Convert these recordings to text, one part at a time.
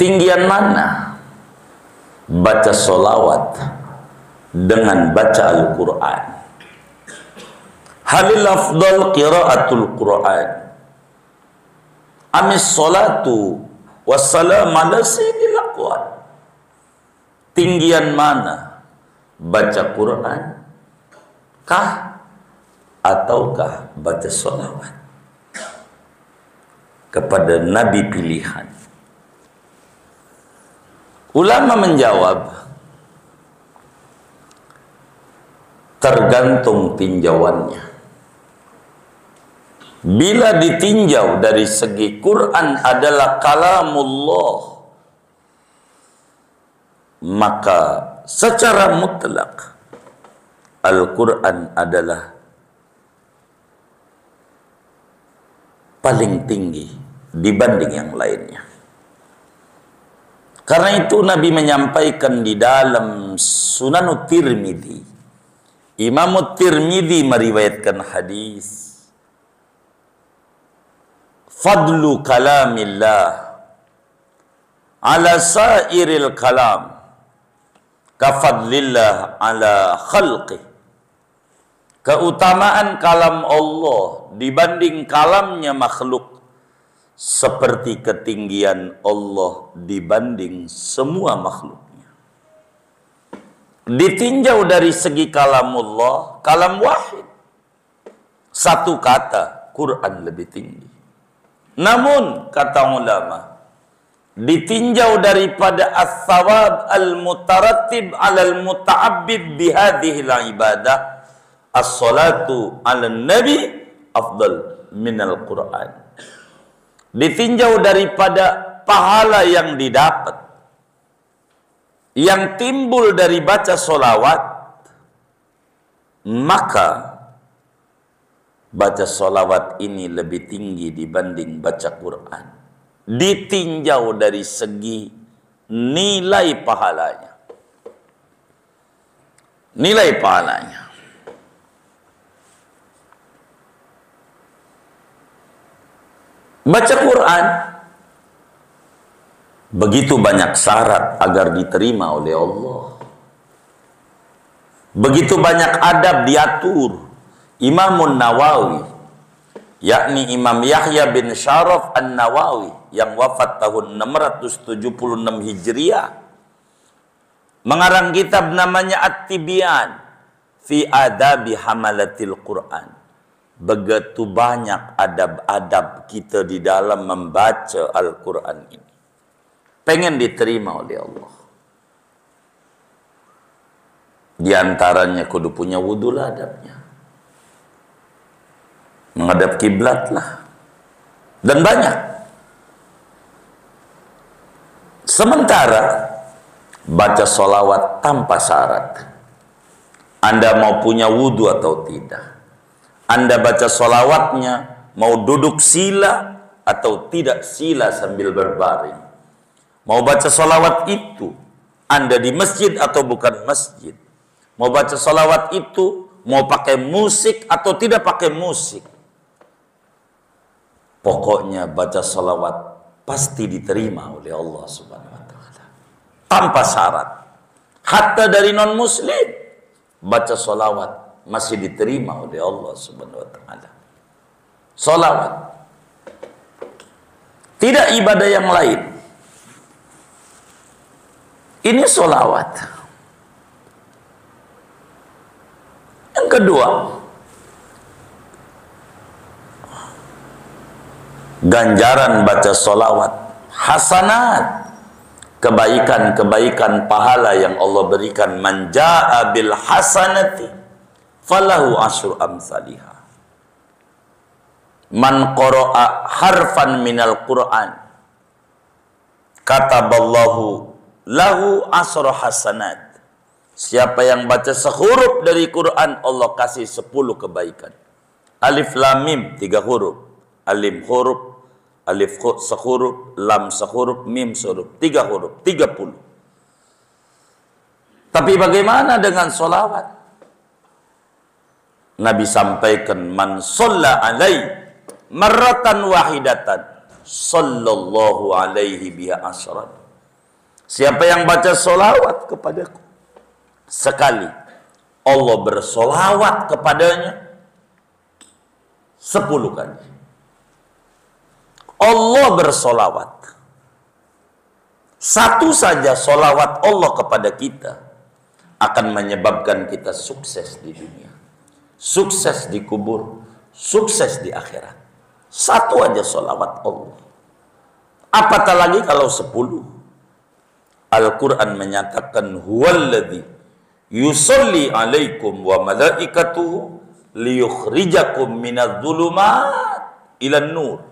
tinggian mana baca solawat dengan baca Al-Quran? Halil afdal qiraatul Quran amis salatu wassalam ala sayyidil aqwal? Tinggian mana baca Quran kah ataukah baca solawat kepada Nabi pilihan? Ulama menjawab, tergantung tinjauannya. Bila ditinjau dari segi Quran adalah kalamullah, maka secara mutlak Al-Quran adalah paling tinggi dibanding yang lainnya. Karena itu Nabi menyampaikan di dalam Sunan Tirmidzi, Imam Tirmidzi meriwayatkan hadis, fadlu kalamillah ala sairil kalam kafadlillah ala khalqih. Keutamaan kalam Allah dibanding kalamnya makhluk seperti ketinggian Allah dibanding semua makhluknya. Ditinjau dari segi kalamullah, kalam wahid, satu kata, Quran lebih tinggi. Namun kata ulama, ditinjau daripada as-sawab al-mutarattib 'ala al-muta'abbid bihadhihi al-ibadah, as-salatu 'ala nabi afdal minal Quran. Ditinjau daripada pahala yang didapat, yang timbul dari baca solawat, maka baca solawat ini lebih tinggi dibanding baca Quran. Ditinjau dari segi nilai pahalanya. Nilai pahalanya. Baca Quran begitu banyak syarat agar diterima oleh Allah. Begitu banyak adab diatur. Imamun Nawawi, yakni Imam Yahya bin Syaraf An-Nawawi yang wafat tahun 676 Hijriah, mengarang kitab namanya At-Tibyan fi Adabi Hamalatil Quran. Begitu banyak adab-adab kita di dalam membaca Al-Quran ini. Pengen diterima oleh Allah. Di antaranya kudu punya wudu lah adabnya. Menghadap kiblat lah. Dan banyak. Sementara baca solawat tanpa syarat. Anda mau punya wudu atau tidak. Anda baca solawatnya mau duduk sila atau tidak sila sambil berbaring. Mau baca solawat itu Anda di masjid atau bukan masjid. Mau baca solawat itu mau pakai musik atau tidak pakai musik. Pokoknya baca solawat pasti diterima oleh Allah Subhanahu wa ta'ala. Tanpa syarat. Hatta dari non muslim baca solawat masih diterima oleh Allah Subhanahu wa ta'ala. Solawat. Tidak ibadah yang lain. Ini solawat. Yang kedua, ganjaran baca solawat, hasanat, kebaikan-kebaikan pahala yang Allah berikan. Man jaa bil hasanati falahu asyru amsalihah. Man qara'a harfan minal Qur'an kataballahu lahu asyru hasanat. Siapa yang baca sehuruf dari Quran, Allah kasih 10 kebaikan. Alif lam mim 3 huruf. Alif huruf, alif sehuruf, lam sehuruf, mim sehuruf, 3 huruf, 30. Tapi bagaimana dengan solawat? Nabi sampaikan, man sholla alai marratan wahidatan sallallahu alaihi biha asyran. Siapa yang baca solawat kepadaku sekali, Allah bersolawat kepadanya 10 kali. Allah bersolawat. Satu saja solawat Allah kepada kita akan menyebabkan kita sukses di dunia, sukses di kubur, sukses di akhirat. Satu aja solawat Allah. Apatah lagi kalau 10. Al-Quran menyatakan huwallazi yusalli alaikum wa malaikatuhu liyukhrijakum minadh-dhulumat ilan nur.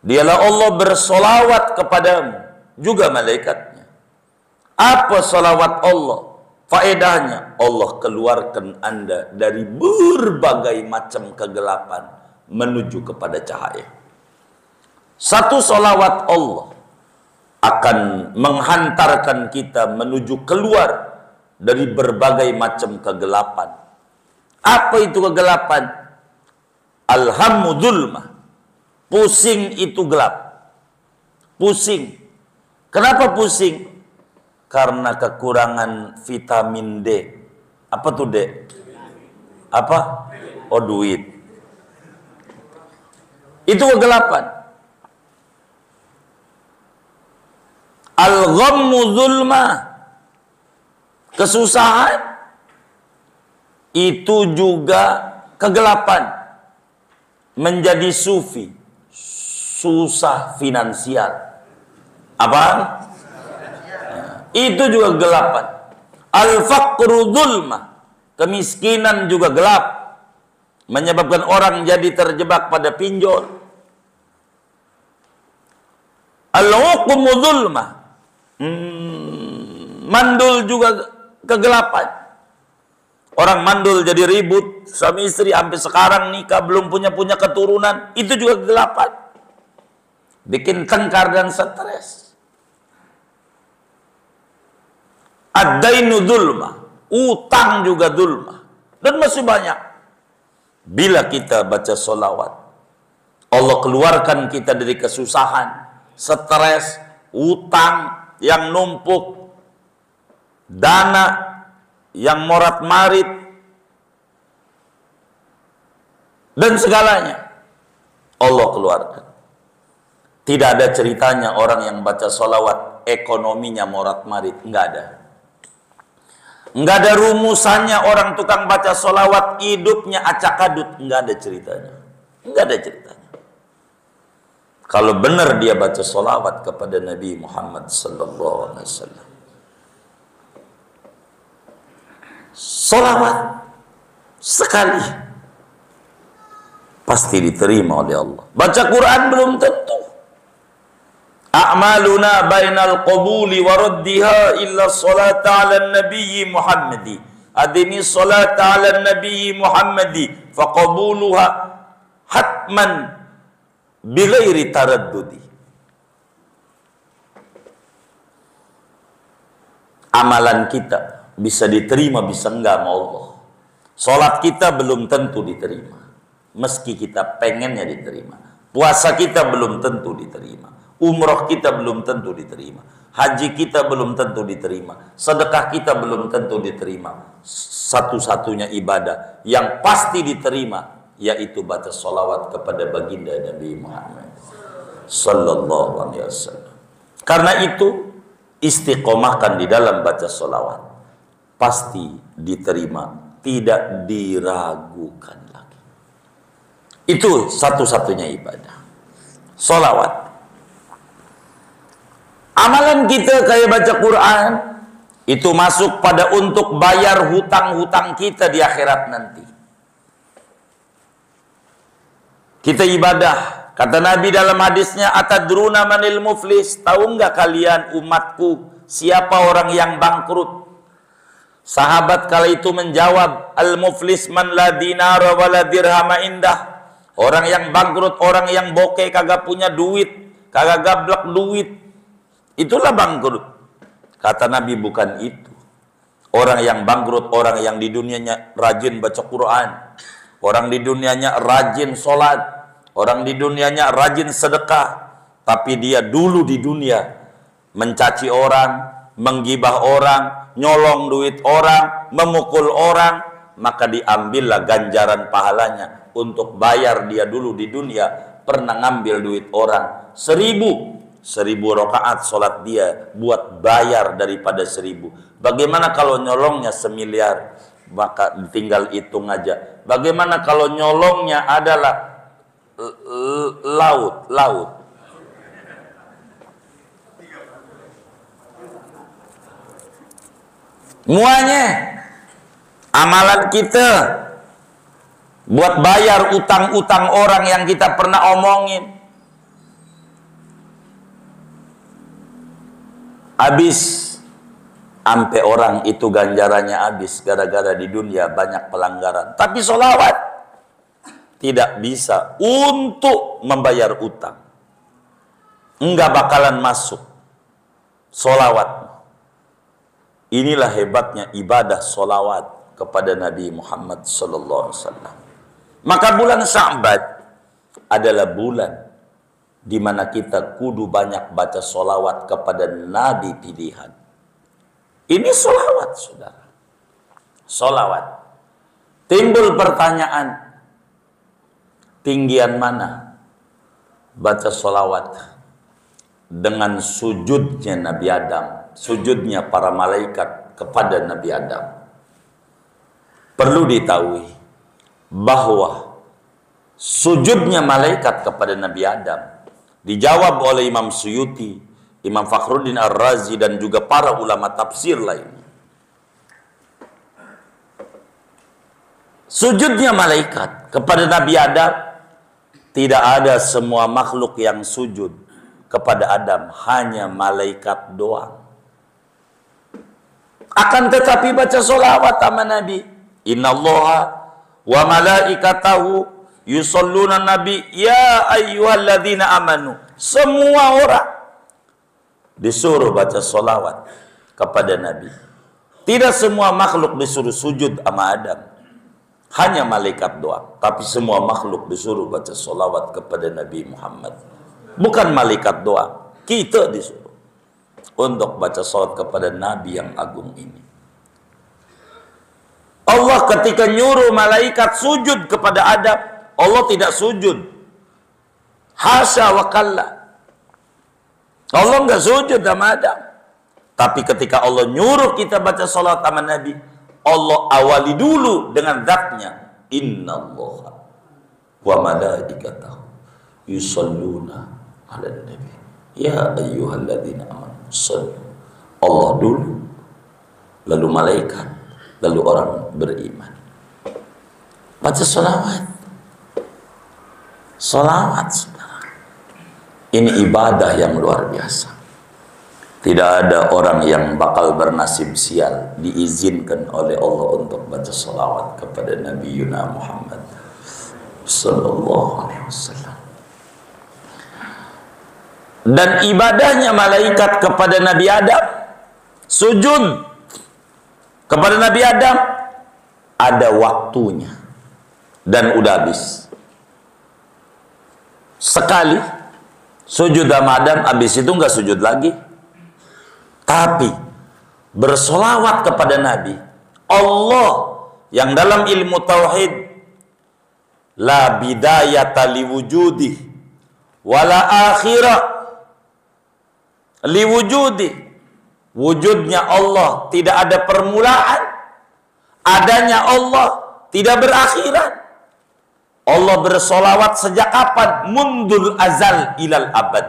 Dialah Allah bersolawat kepadamu, juga malaikatnya. Apa solawat Allah? Faedahnya, Allah keluarkan Anda dari berbagai macam kegelapan menuju kepada cahaya. Satu solawat Allah akan menghantarkan kita menuju keluar dari berbagai macam kegelapan. Apa itu kegelapan? Alhammu dzulmah. Pusing itu gelap. Pusing. Kenapa pusing? Karena kekurangan vitamin D. Apa tuh D? Apa? Oh, duit. Itu kegelapan. Al-ghammu dzulmah. Kesusahan itu juga kegelapan. Menjadi sufi, susah finansial. Apa? Itu juga kegelapan. Al-faqru dzulmah. Kemiskinan juga gelap. Menyebabkan orang jadi terjebak pada pinjol. Al-uqmu dzulmah. Mandul juga kegelapan. Orang mandul jadi ribut, suami istri sampai sekarang nikah belum punya keturunan, itu juga kegelapan. Bikin tengkar dan stres. Ad-dainu dzulmah, utang juga dzulmah, dan masih banyak. Bila kita baca sholawat, Allah keluarkan kita dari kesusahan, stres, utang yang numpuk, dana yang morat-marit, dan segalanya Allah keluarkan. Tidak ada ceritanya orang yang baca sholawat ekonominya morat-marit, enggak ada. Enggak ada rumusannya orang tukang baca sholawat hidupnya acak-adut, enggak ada ceritanya. Enggak ada ceritanya. Kalau benar dia baca sholawat kepada Nabi Muhammad sallallahu alaihi wasallam, sholawat sekali pasti diterima oleh Allah. Baca Quran belum tentu. A'maluna bainal qabuli wa raddiha illa salata ala nabiyyi Muhammadi. Adini salata ala nabiyyi Muhammadi faqabuluha hatman bighairi taraddudi. Amalan kita bisa diterima, bisa enggak sama Allah. Salat kita belum tentu diterima, meski kita pengennya diterima. Puasa kita belum tentu diterima. Umroh kita belum tentu diterima. Haji kita belum tentu diterima. Sedekah kita belum tentu diterima. Satu-satunya ibadah yang pasti diterima yaitu baca sholawat kepada baginda Nabi Muhammad sallallahu alaihi wasallam. Karena itu istiqomahkan di dalam baca sholawat, pasti diterima, tidak diragukan lagi. Itu satu-satunya ibadah, sholawat. Amalan kita kayak baca Quran itu masuk pada untuk bayar hutang-hutang kita di akhirat nanti. Kita ibadah, kata Nabi dalam hadisnya, atadruna manil muflis, tahu enggak kalian umatku siapa orang yang bangkrut? Sahabat kala itu menjawab, al muflis man la dinara wa la dirhama indah. Orang yang bangkrut, orang yang bokeh, kagak punya duit, kagak gablek duit, itulah bangkrut. Kata Nabi, bukan itu. Orang yang bangkrut, orang yang di dunianya rajin baca Quran, orang di dunianya rajin sholat, orang di dunianya rajin sedekah, tapi dia dulu di dunia mencaci orang, menggibah orang, nyolong duit orang, memukul orang, maka diambillah ganjaran pahalanya untuk bayar dia dulu di dunia pernah ngambil duit orang 1000 rakaat sholat dia buat bayar daripada 1000. Bagaimana kalau nyolongnya 1.000.000.000? Maka tinggal hitung aja. Bagaimana kalau nyolongnya adalah laut? Muanya amalan kita buat bayar utang-utang orang yang kita pernah omongin, habis sampai orang itu ganjarannya habis gara-gara di dunia banyak pelanggaran. Tapi sholawat tidak bisa untuk membayar utang, enggak bakalan masuk sholawat. Inilah hebatnya ibadah sholawat kepada Nabi Muhammad sallallahu alaihi wasallam. Maka bulan Sya'ban adalah bulan di mana kita kudu banyak baca sholawat kepada Nabi pilihan. Ini sholawat, saudara. Sholawat. Timbul pertanyaan, tinggian mana baca sholawat dengan sujudnya Nabi Adam, sujudnya para malaikat kepada Nabi Adam? Perlu diketahui bahwa sujudnya malaikat kepada Nabi Adam dijawab oleh Imam Suyuti, Imam Fakhruddin Ar-Razi, dan juga para ulama tafsir lainnya. Sujudnya malaikat kepada Nabi Adam, tidak ada semua makhluk yang sujud kepada Adam, hanya malaikat doang. Akan tetapi baca sholawat sama Nabi. Innallaha wa malaikatahu yusalluna nabi ya ayyuhalladzina amanu. Semua orang disuruh baca sholawat kepada Nabi. Tidak semua makhluk disuruh sujud sama Adam, hanya malaikat doang. Tapi semua makhluk disuruh baca sholawat kepada Nabi Muhammad. Bukan malaikat doang, kita disuruh untuk baca sholawat kepada Nabi yang agung ini. Allah ketika nyuruh malaikat sujud kepada Adam, Allah tidak sujud. Hasya wa kalla. Allah enggak sujud sama Adam. Tapi ketika Allah nyuruh kita baca salat sama Nabi, Allah awali dulu dengan zatnya. Innallaha wa malaikatahu yusalluna 'alan nabi. Ya ayyuhalladzina amanu sallu. Allah dulu, lalu malaikat, lalu orang beriman. Baca salawat. Salawat, saudara. Ini ibadah yang luar biasa. Tidak ada orang yang bakal bernasib sial diizinkan oleh Allah untuk baca salawat kepada Nabi Yuna Muhammad sallallahu alaihi wasallam. Dan ibadahnya malaikat kepada Nabi Adam, sujud kepada Nabi Adam, ada waktunya dan udah habis. Sekali sujud sama Adam, habis itu enggak sujud lagi. Tapi bersolawat kepada Nabi, Allah yang dalam ilmu tauhid la bidayata liwujudi wala akhirah liwujudi, wujudnya Allah tidak ada permulaan, adanya Allah tidak berakhiran. Allah bersolawat sejak kapan? Mundul azal ilal abad.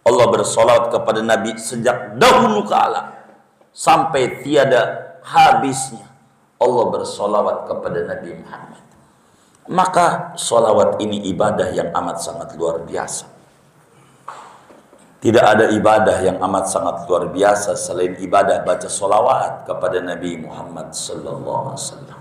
Allah bersolawat kepada Nabi sejak dahulu kala sampai tiada habisnya. Allah bersolawat kepada Nabi Muhammad. Maka solawat ini ibadah yang amat sangat luar biasa. Tidak ada ibadah yang amat sangat luar biasa selain ibadah baca solawat kepada Nabi Muhammad sallallahu alaihi wasallam.